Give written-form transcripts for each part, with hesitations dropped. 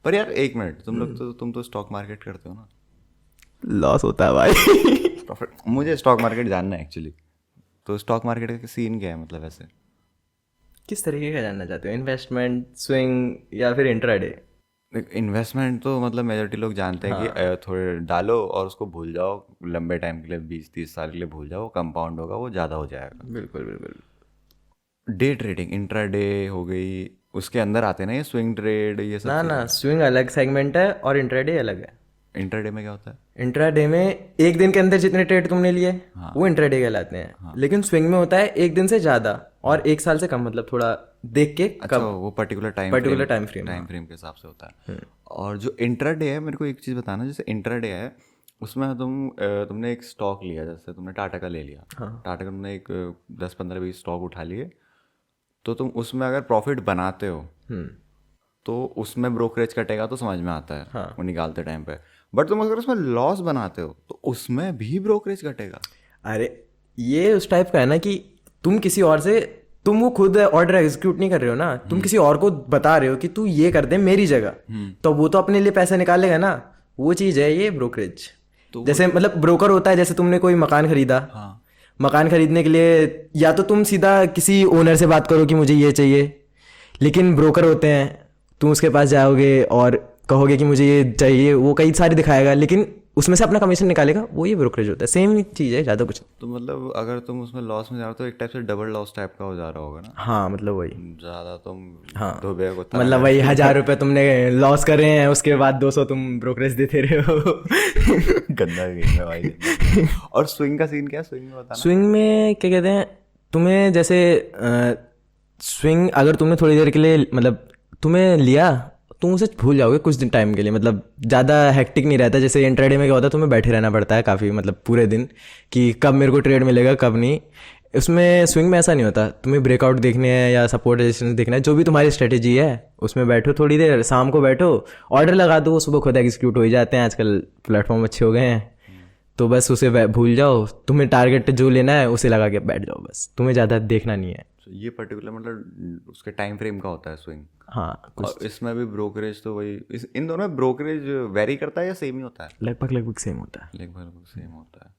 पर यार एक मिनट, तुम तो स्टॉक मार्केट करते हो ना? लॉस होता है भाई। प्रॉफिट? मुझे स्टॉक मार्केट जानना है एक्चुअली। तो स्टॉक मार्केट का सीन क्या है मतलब ऐसे? किस तरीके का जानना चाहते हो, इन्वेस्टमेंट, स्विंग, या फिर इंट्राडे? इन्वेस्टमेंट तो मतलब मेजोरिटी लोग जानते हैं कि थोड़े डालो और उसको भूल जाओ लंबे टाइम के लिए, 20-30 साल के लिए भूल जाओ, कंपाउंड होगा, वो ज़्यादा हो जाएगा। बिल्कुल बिल्कुल। डे ट्रेडिंग, इंट्राडे हो गई, उसके अंदर आते हैं ना ये स्विंग ट्रेड, ये सब ना ना, चीज़ें। स्विंग अलग सेगमेंट है और इंट्राडे अलग है। इंट्राडे में क्या होता है? इंट्राडे में एक दिन के अंदर जितने ट्रेड तुमने लिए हाँ। वो इंट्राडे कहलाते हैं, लेकिन स्विंग में होता है एक दिन से ज़्यादा और एक साल से कम, मतलब थोड़ा देख के अच्छा, कब, वो particular particular time frame. Time frame के हिसाब से होता है। और जो इंट्राडे है, मेरे को एक चीज़ बताना, जैसे इंट्राडे है उसमें तुमने एक स्टॉक लिया, जैसे तुमने टाटा का ले लिया। टाटा का तुमने एक 10-15-20 स्टॉक उठा लिए, तो तुम उसमें अगर प्रॉफिट बनाते हो तो उसमें ब्रोकरेज कटेगा, तो समझ में आता है वो निकालते टाइम पे। बट तुम अगर उसमें लॉस बनाते हो तो उसमें भी ब्रोकरेज कटेगा। अरे ये उस टाइप का है ना कि तुम किसी और से, तुम वो खुद ऑर्डर एग्जीक्यूट नहीं कर रहे हो ना, तुम किसी और को बता रहे हो कि तू ये कर दे मेरी जगह, तो वो तो अपने लिए पैसा निकालेगा ना। वो चीज़ है ये ब्रोकरेज। जैसे मतलब ब्रोकर होता है, जैसे तुमने कोई मकान खरीदा, मकान खरीदने के लिए या तो तुम सीधा किसी ओनर से बात करो कि मुझे ये चाहिए, लेकिन ब्रोकर होते हैं, तुम उसके पास जाओगे और कहोगे कि मुझे ये चाहिए, वो कई सारे दिखाएगा लेकिन उसमें से अपना कमीशन निकालेगा, वो ये ब्रोकरेज होता है। सेम चीज़ है, ज़्यादा कुछ। तो मतलब अगर तुम उसमें लॉस में जा रहे हो तो एक टाइप से डबल लॉस टाइप का हो जा रहा होगा ना? हाँ मतलब वही। ज़्यादा तुम हाँ डूबे को मतलब वही 1,000 रुपये तुमने लॉस कर रहे हैं, उसके बाद 200 तुम ब्रोकरेज देते रहे हो। गंदा गेम है भाई, गंदा game। और स्विंग का सीन क्या है? स्विंग में बताना। स्विंग में क्या कहते हैं, तुम्हें जैसे स्विंग अगर तुमने थोड़ी देर के लिए मतलब तुम्हें लिया, तुम उसे भूल जाओगे कुछ दिन टाइम के लिए, मतलब ज़्यादा हेक्टिक नहीं रहता। जैसे इंट्राडे में क्या होता है, तुम्हें बैठे रहना पड़ता है काफ़ी, मतलब पूरे दिन, कि कब मेरे को ट्रेड मिलेगा कब नहीं। उसमें स्विंग में ऐसा नहीं होता, तुम्हें ब्रेकआउट देखने हैं या सपोर्ट रेजिस्टेंस देखना है, जो भी तुम्हारी स्ट्रेटेजी है उसमें बैठो थोड़ी देर, शाम को बैठो, ऑर्डर लगा दो, वो सुबह खुद एग्जीक्यूट हो ही जाते हैं, आजकल प्लेटफॉर्म अच्छे हो गए हैं। तो बस उसे भूल जाओ, तुम्हें टारगेट जो लेना है उसे लगा के बैठ जाओ, बस तुम्हें ज़्यादा देखना नहीं है। ये पर्टिकुलर मतलब उसके टाइम फ्रेम का होता है स्विंग। हाँ और इसमें भी ब्रोकरेज तो वही, इन दोनों में ब्रोकरेज वेरी करता है या सेम ही होता है? लगभग सेम होता है। लगभग सेम होता है।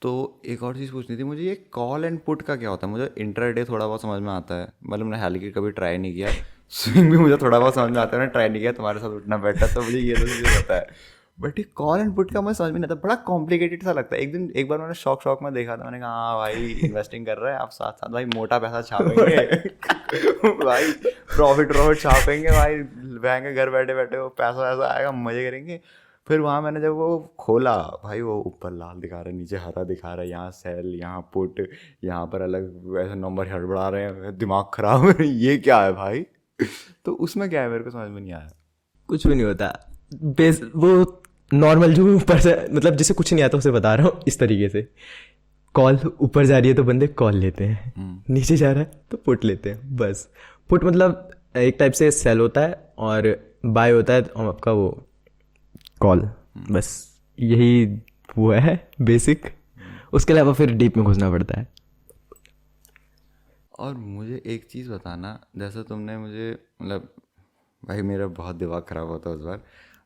तो एक और चीज़ पूछनी थी मुझे, ये कॉल एंड पुट का क्या होता है? मुझे इंट्राडे थोड़ा बहुत समझ में आता है, मतलब मैंने हालांकि कभी ट्राई नहीं किया। स्विंग भी मुझे थोड़ा बहुत समझ में आता है, मैंने ट्राई नहीं किया, तुम्हारे साथ उठना बैठा तो मुझे ये तो चीज़ होता है। बट ये कॉल एंड पुट का मुझे समझ में नहीं आता, बड़ा कॉम्प्लिकेटेड सा लगता है। एक बार मैंने शौक में देखा था, मैंने कहा हाँ भाई इन्वेस्टिंग कर रहे हैं आप, साथ साथ भाई मोटा पैसा छापेंगे भाई, प्रॉफिट छापेंगे भाई, बैंक घर बैठे बैठे वो पैसा वैसा आएगा, मजे करेंगे। फिर वहाँ मैंने जब वो खोला भाई, वो ऊपर लाल दिखा रहा है, नीचे हरा दिखा रहा है, यहाँ सेल, यहाँ पुट, यहाँ पर अलग ऐसे नंबर हड़बड़ा रहे हैं, दिमाग खराब है। ये क्या है भाई? तो उसमें क्या है मेरे को समझ में नहीं आया। कुछ भी नहीं होता, बेस वो नॉर्मल जो ऊपर से, मतलब जिसे कुछ नहीं आता उसे बता रहा हूँ इस तरीके से। कॉल ऊपर जा रही है तो बंदे कॉल लेते हैं, नीचे जा रहा है तो पुट लेते हैं, बस। पुट मतलब एक टाइप से सेल होता है और बाय होता है आपका वो कॉल, बस यही वो है बेसिक। उसके अलावा फिर डीप में घुसना पड़ता है। और मुझे एक चीज़ बताना, जैसे तुमने मुझे मतलब भाई मेरा बहुत दिमाग ख़राब होता उस बार,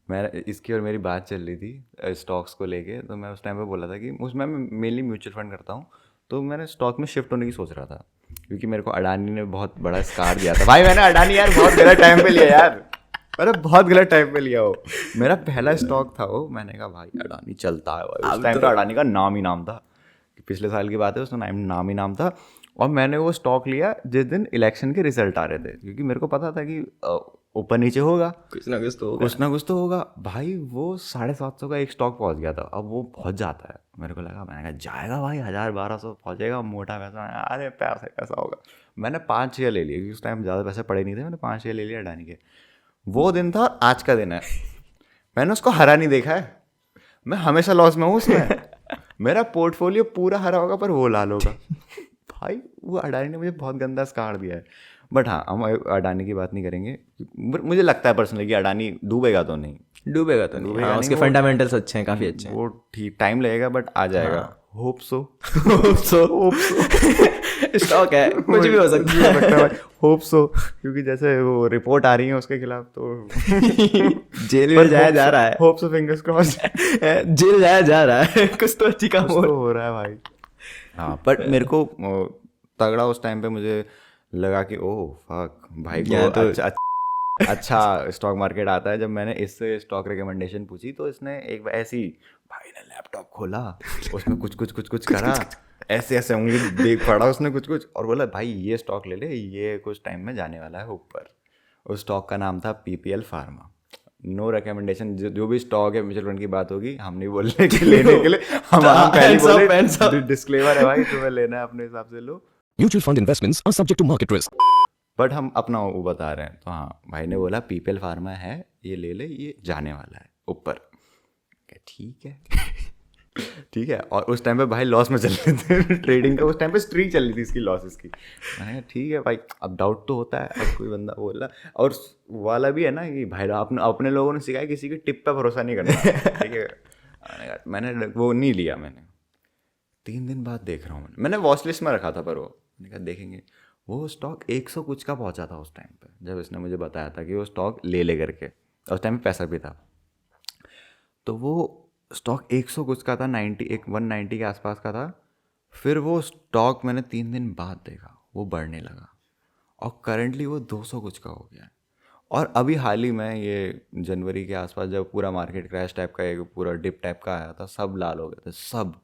मैं इसकी और मेरी बात चल रही थी स्टॉक्स को लेके, तो मैं उस टाइम पे बोला था कि उसमें मैं मेनली म्यूचुअल फंड करता हूँ, तो मैंने स्टॉक में शिफ्ट होने की सोच रहा था, क्योंकि मेरे को अडानी ने बहुत बड़ा स्कार दिया था भाई। मैंने अडानी यार बहुत गलत टाइम पे लिया यार, मैंने बहुत गलत टाइम पे लिया। वो मेरा पहला स्टॉक था वो, मैंने कहा भाई अडानी चलता है भाई। उस टाइम तो अडानी का नाम ही नाम था, पिछले साल की बात है, उसका नाम ही नाम था। और मैंने वो स्टॉक लिया जिस दिन इलेक्शन के रिजल्ट आ रहे थे, क्योंकि मेरे को पता था कि ऊपर नीचे होगा, कुछ ना कुछ तो होगा भाई। वो 750 का एक स्टॉक पहुंच गया था, अब वो पहुंच जाता है, मेरे को लगा, मैंने कहा जाएगा भाई 1000-1200 पहुंचेगा, मोटा पैसा, अरे पैसा होगा। मैंने 5 शेयर ले लिए, क्योंकि उस टाइम ज़्यादा पैसे पड़े नहीं थे, मैंने 5 शेयर ले लिया अडानी के। वो दिन था और आज का दिन है, मैंने उसको हरा नहीं देखा है, मैं हमेशा लॉस में हूँ उसमें। मेरा पोर्टफोलियो पूरा हरा होगा पर वो लाल होगा। भाई वो अडानी ने मुझे बहुत गंदा स्कार दिया है। बट हाँ, हम अडानी की बात नहीं करेंगे, मुझे लगता है पर्सनली कि अडानी डूबेगा तो नहीं। हाँ, उसके फंडामेंटल्स अच्छे हैं, काफ़ी अच्छे हैं। वो ठीक टाइम लगेगा बट आ जाएगा, होप सो सो स्टॉक है, कुछ भी हो सकता है। होप सो, क्योंकि जैसे वो रिपोर्ट आ रही है उसके खिलाफ तो जेल में जाया जा रहा है, hope so, fingers cross, jail जाया जा रहा है, कुछ तो अच्छी काम कुछ तो हो रहा है भाई। हाँ, बट मेरे को तगड़ा उस टाइम पे मुझे लगा कि ओह फक, भाई को तो अच्छा स्टॉक मार्केट आता है। जब मैंने इससे स्टॉक रिकमेंडेशन पूछी तो इसने एक ऐसी, भाई ने लैपटॉप खोला, उसमें कुछ करा, ऐसे ऐसे उंगली देख पड़ा उसने कुछ और बोला भाई ये स्टॉक ले ले, ये कुछ टाइम में जाने वाला है ऊपर। उस स्टॉक का नाम था PPL फार्मा। नो रिकमेंडेशन, जो भी स्टॉक है म्यूचुअल फंड की बात होगी, हम नहीं बोलने के लेने के लिए, हम पहले बोले डिस्क्लेमर है भाई, तुम्हें लेना है अपने हिसाब से लो। Mutual fund investments are subject to market risk. But हम अपना वो बता रहे हैं। तो हाँ, भाई ने बोला PPL फार्मा है, ये ले ले, ये जाने वाला है ऊपर। ठीक है ठीक है। और उस टाइम पे भाई लॉस में चल रहे थे ट्रेडिंग का, उस टाइम पे स्ट्रीक चल रही थी इसकी लॉसेस की। मैंने कहा ठीक है भाई, अब डाउट तो होता है, अब कोई बंदा बोला। और वाला भी है ना कि भाई अपने लोगों ने सिखाया किसी की टिप पे भरोसा नहीं करना, ठीक है। मैंने वो नहीं लिया। मैंने 3 दिन बाद देख रहा हूँ, मैंने वॉच लिस्ट में रखा था, पर वो मैंने कहा देखेंगे। वो स्टॉक 100 कुछ का पहुँचा था उस टाइम पे, जब इसने मुझे बताया था कि वो स्टॉक ले करके। उस टाइम पे पैसा भी था, तो वो स्टॉक 100 कुछ का था, 190 के आसपास का था। फिर वो स्टॉक मैंने 3 दिन बाद देखा, वो बढ़ने लगा और करंटली वो 200 कुछ का हो गया। और अभी हाल ही में ये जनवरी के आसपास जब पूरा मार्केट क्रैश टाइप का, एक पूरा डिप टाइप का आया था, सब लाल हो गए थे सब।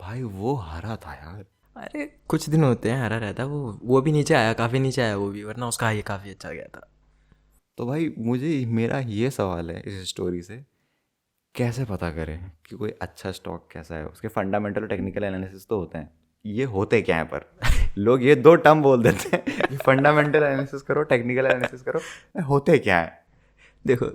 भाई वो हरा था यार। अरे कुछ दिन होते हैं हरा रहता है, वो भी नीचे आया, काफ़ी नीचे आया वो भी, वरना उसका ये काफ़ी अच्छा गया था। तो भाई मुझे मेरा ये सवाल है इस स्टोरी से, कैसे पता करें कि कोई अच्छा स्टॉक कैसा है? उसके फंडामेंटल और टेक्निकल एनालिसिस तो होते हैं, ये होते क्या है? पर लोग ये 2 टर्म बोल देते हैं, फंडामेंटल एनालिसिस करो, टेक्निकल एनालिसिस करो, होते क्या है? देखो,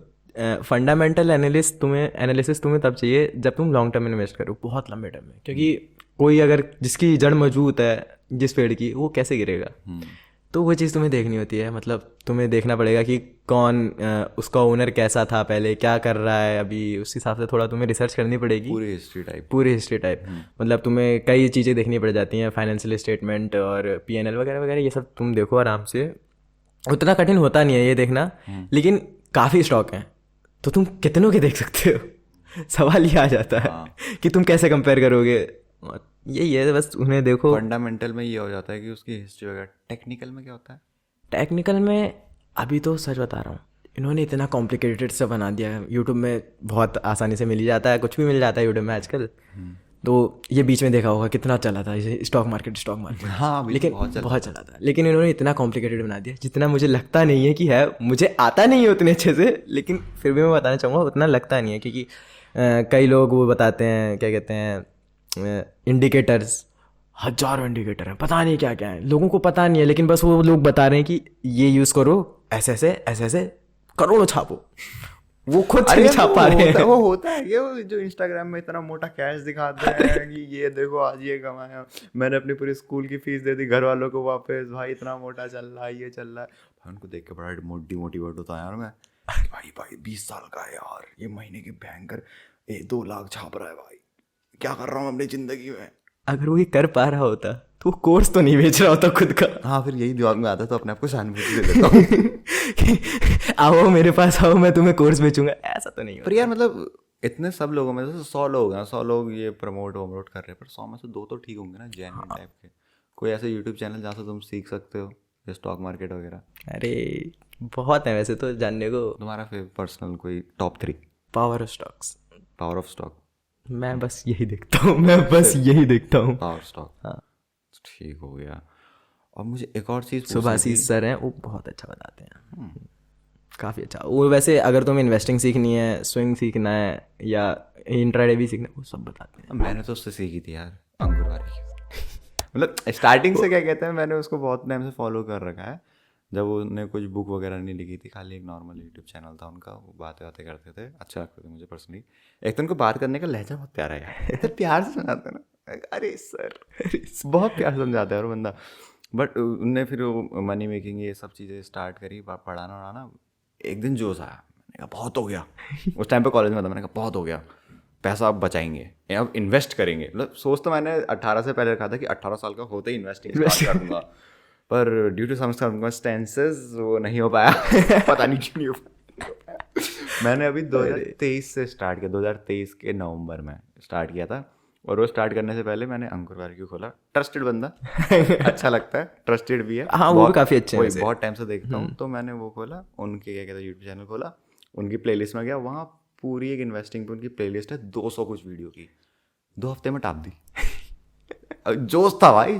फंडामेंटल एनालिसिस तुम्हें तब चाहिए जब तुम लॉन्ग टर्म इन्वेस्ट करो, बहुत लंबे टर्म में। क्योंकि कोई अगर जिसकी जड़ मजबूत है जिस पेड़ की, वो कैसे गिरेगा? तो वो चीज़ तुम्हें देखनी होती है। मतलब तुम्हें देखना पड़ेगा कि कौन उसका ओनर कैसा था पहले, क्या कर रहा है अभी, उस हिसाब से थोड़ा तुम्हें रिसर्च करनी पड़ेगी, पूरी हिस्ट्री टाइप। मतलब तुम्हें कई चीज़ें देखनी पड़ जाती हैं, फाइनेंशियल स्टेटमेंट और PNL वगैरह वगैरह, ये सब तुम देखो आराम से। उतना कठिन होता नहीं है ये देखना, लेकिन काफ़ी स्टॉक हैं तो तुम कितनों के देख सकते हो? सवाल ये आ जाता है कि तुम कैसे कंपेयर करोगे। यही है बस, उन्हें देखो। फंडामेंटल में ये हो जाता है कि उसकी हिस्ट्री वगैरह। टेक्निकल में क्या होता है? टेक्निकल में अभी तो सच बता रहा हूँ, इन्होंने इतना कॉम्प्लिकेटेड सा बना दिया है। यूट्यूब में बहुत आसानी से मिल ही जाता है, कुछ भी मिल जाता है यूट्यूब में आजकल। तो ये बीच में देखा होगा कितना चला था स्टॉक मार्केट। हाँ, लेकिन बहुत चला था, लेकिन इन्होंने इतना कॉम्प्लिकेटेड बना दिया जितना मुझे लगता नहीं है कि है। मुझे आता नहीं है उतने अच्छे से, लेकिन फिर भी मैं बताना चाहूँगा उतना लगता नहीं है। क्योंकि कई लोग वो बताते हैं, क्या कहते हैं, इंडिकेटर्स, हजारों इंडिकेटर हैं, पता नहीं क्या क्या है, लोगों को पता नहीं है, लेकिन बस वो लोग बता रहे हैं कि ये यूज़ करो, ऐसे ऐसे करोड़ों छापो। वो खुद से छाप पा रहे हैं। वो होता है ये, वो जो इंस्टाग्राम में इतना मोटा कैश दिखाते हैं कि ये देखो आज ये कमाया, मैंने अपनी पूरी स्कूल की फीस दे दी घर वालों को वापस, भाई इतना मोटा चल रहा है, ये चल रहा है। भाई उनको देख के बड़ा मोटिवेट होता है यार मैं, भाई 20 साल का है यार, ये महीने की भयंकर 2 लाख छाप रहा है, भाई क्या कर रहा हूँ अपनी जिंदगी में। अगर वो ये कर पा रहा होता तो वो कोर्स तो नहीं बेच रहा होता खुद का। हाँ, फिर यही दिमाग में आता है, तो अपने आप को सहानुभूति दे देता हूँ आओ मेरे पास आओ, मैं तुम्हें कोर्स बेचूंगा, ऐसा तो नहीं होता। पर यार मतलब इतने सब लोगों में, जैसे 100 लोग हैं, 100 लोग ये प्रमोट कर रहे हैं, पर 100 में से 2 तो ठीक होंगे ना, जेन्युइन टाइप के। कोई ऐसे यूट्यूब चैनल जहाँ से तुम सीख सकते हो ये स्टॉक मार्केट वगैरह? अरे बहुत है वैसे तो जानने को। तुम्हारा पर्सनल कोई top 3? Power of stocks. Power of stock, मैं बस यही देखता हूँ, पावर स्टॉक। हाँ, ठीक हो गया। और मुझे एक और चीज़ सुभाषीष सर हैं, वो बहुत अच्छा बताते हैं, काफ़ी अच्छा। वो वैसे अगर तुम्हें इन्वेस्टिंग सीखनी है, स्विंग सीखना है, या इंट्राडे भी सीखना है, वो सब बताते हैं। मैंने तो उससे सीखी थी यार, अंकुर वाली। मतलब स्टार्टिंग से क्या कहते हैं, मैंने उसको बहुत टाइम से फॉलो कर रखा है। जब उन्होंने कुछ बुक वगैरह नहीं लिखी थी, खाली एक नॉर्मल यूट्यूब चैनल था उनका, वो बातें करते थे, अच्छा लगता था मुझे पर्सनली। एक तो उनको बात करने का लहजा बहुत प्यारा है यार, इतना प्यार से समझाते हैं ना, अरे सर बहुत प्यार से समझाता है और बंदा। बट उनने फिर मनी मेकिंग ये सब चीज़ें स्टार्ट करी, पढ़ाना वढ़ाना। एक दिन जोश आया, मैंने कहा बहुत हो गया। उस टाइम पे कॉलेज में था, मैंने कहा बहुत हो गया, पैसा अब बचाएंगे, अब इन्वेस्ट करेंगे। मतलब सोच तो मैंने 18 से पहले रखा था कि 18 साल का होते ही इन्वेस्टिंग स्टार्ट कर दूंगा, पर ड्यू टू सम सर्कमस्टेंसेस वो नहीं हो पाया। पता नहीं क्यों नहीं हो पाया। मैंने अभी 2023 से स्टार्ट किया, 2023 के नवंबर में स्टार्ट किया था। और वो स्टार्ट करने से पहले मैंने अंकुर वारिक खोला, ट्रस्टेड बंदा, अच्छा लगता है, ट्रस्टेड भी है। हाँ, वो भी काफ़ी अच्छे हैं वैसे। बहुत टाइम से देखता हूँ, तो मैंने वो खोला, उनके क्या कहते हैं यूट्यूब चैनल खोला, उनकी प्लेलिस्ट में गया, वहाँ पूरी एक इन्वेस्टिंग पे उनकी प्लेलिस्ट है 200 कुछ वीडियो की, 2 हफ्ते में टाप दी। जोश था भाई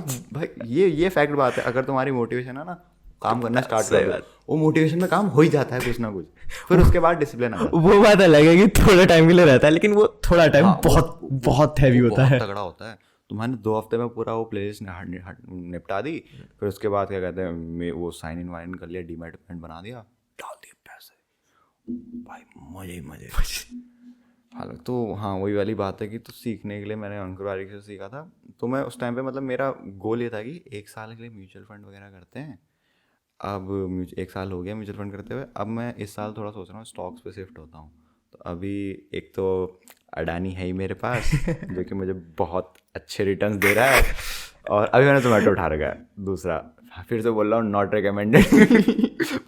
ये फैक्ट बात है। अगर तुम्हारी मोटिवेशन है ना, काम करना स्टार्ट कर दो, वो मोटिवेशन में काम हो ही जाता है कुछ ना कुछ, फिर उसके बाद डिसिप्लिन आता है। वो बात अलग है कि थोड़ा टाइम के लिए रहता है, लेकिन वो थोड़ा टाइम बहुत हैवी होता है, तगड़ा होता है। तो मैंने 2 हफ्ते में पूरा वो प्लेलिस्ट निपटा दी। फिर उसके बाद क्या कहते हैं, वो साइन इन वाइन कर लिया, डीमैट अकाउंट बना दिया, डाल दिए पैसे, भाई मजे ही मजे। हालांकि तो हाँ, वही वाली बात है कि तो सीखने के लिए मैंने अंकुर वारिक से सीखा था। तो मैं उस टाइम पे मतलब मेरा गोल ये था कि 1 साल के लिए म्यूचुअल फंड वगैरह करते हैं। अब 1 साल हो गया म्यूचुअल फंड करते हुए, अब मैं इस साल थोड़ा सोच रहा हूँ स्टॉक्स पे शिफ्ट होता हूँ। तो अभी एक तो अडानी है ही मेरे पास जो कि मुझे बहुत अच्छे रिटर्न्स दे रहा है, और अभी मैंने जोमेटो उठा रखा है। दूसरा फिर से बोल रहा हूँ, नॉट रिकमेंडेड।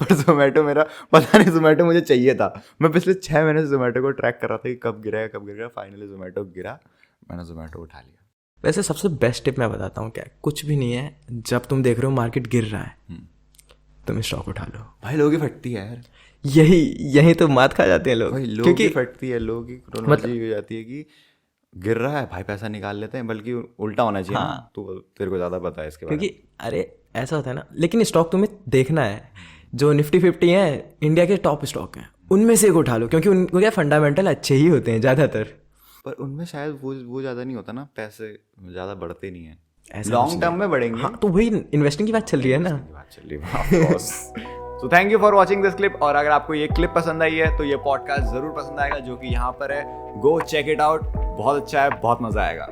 पर जोमेटो मेरा पता नहीं, जोमेटो मुझे चाहिए था। मैं पिछले 6 महीने से जोमेटो को ट्रैक कर रहा था कि कब गिरेगा। फाइनली जोमेटो गिरा, मैंने जोमेटो उठा लिया। वैसे सबसे बेस्ट टिप मैं बताता हूँ क्या, कुछ भी नहीं है, जब तुम देख रहे हो मार्केट गिर रहा है तुम स्टॉक उठा लो भाई। लोगों की फटती है यार, यही तो मात खा जाते हैं लोग भाई, लोगों की फटती है, लोगों की क्रोनोलॉजी हो जाती है कि गिर रहा है भाई पैसा निकाल लेते हैं, बल्कि उल्टा होना चाहिए। हाँ, तो तेरे को ज़्यादा पता है इसके बारे में। क्योंकि अरे ऐसा होता है ना, लेकिन स्टॉक तुम्हें देखना है, जो निफ्टी 50 है इंडिया के टॉप स्टॉक हैं, उनमें से एक उठा लो, क्योंकि उनको क्या फंडामेंटल अच्छे ही होते हैं ज़्यादातर। पर उनमें शायद वो ज़्यादा नहीं होता ना, पैसे ज़्यादा बढ़ते नहीं हैं, लॉन्ग टर्म में बढ़ेंगे। हाँ, तो वही इन्वेस्टिंग की बात चल रही है ना। बात चल रही है। So thank you for watching this clip. और अगर आपको ये क्लिप पसंद आई है तो ये पॉडकास्ट ज़रूर पसंद आएगा, जो कि यहाँ पर है। गो चेक इट आउट, बहुत अच्छा है, बहुत मज़ा आएगा।